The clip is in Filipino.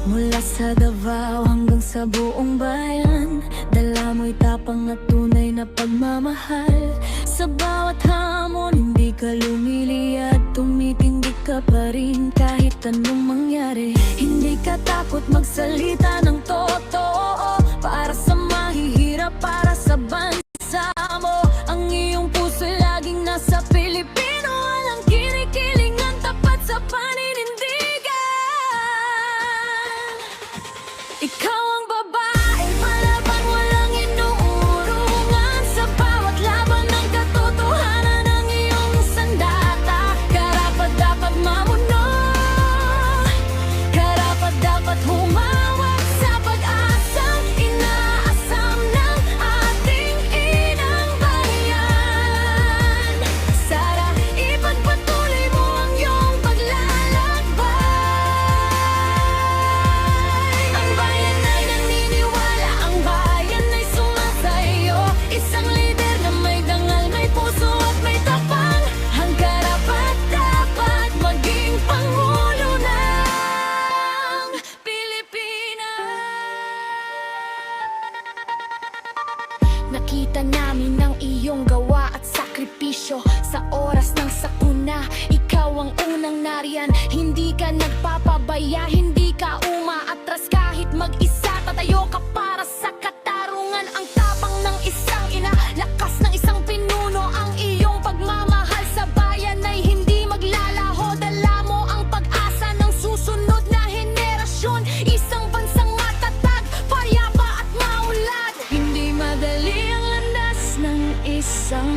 Mula sa Davao hanggang sa buong bayan, dala mo'y tapang at tunay na pagmamahal. Sa bawat hamon, hindi ka lumili at tumitindig ka pa rin kahit anong mangyari. Hindi ka takot magsalita ng totoo para sa mahihirap, para sa bansa mo. Ang iyong puso laging nasa Pilipino, walang kinikilingan, tapat sa paninindigan. Ikaw ang babae, palaban, walang inuurungan. Sa bawat laban ng katotohanan ng iyong sandata. Karapat-dapat mamuno, karapat-dapat humawak sa pag-asang inaasam ng ating inang bayan. Sana ipagpatuloy mo ang iyong paglalakbay. Ang bayan ay naniniwala, ang bayan ay sumasayo. Isang lider na may dangal, may puso at may tapang. Ang karapat-dapat maging Pangulo ng Pilipinas. Nakita namin ang iyong gawa at sakripisyo. Sa oras ng sakuna, ikaw ang unang nariyan. Hindi ka nagpapabaya, hindi ka umaatras. Kahit mag-isa, tatayo ka para sa katarungan. Ang tapang ng isang ina, lakas ng isang pinuno. Ang iyong pagmamahal sa bayan ay hindi maglalaho. Dala mo ang pag-asa ng susunod na henerasyon. Isang bansang matatag, payapa at maulad. Hindi madali ang landas ng isang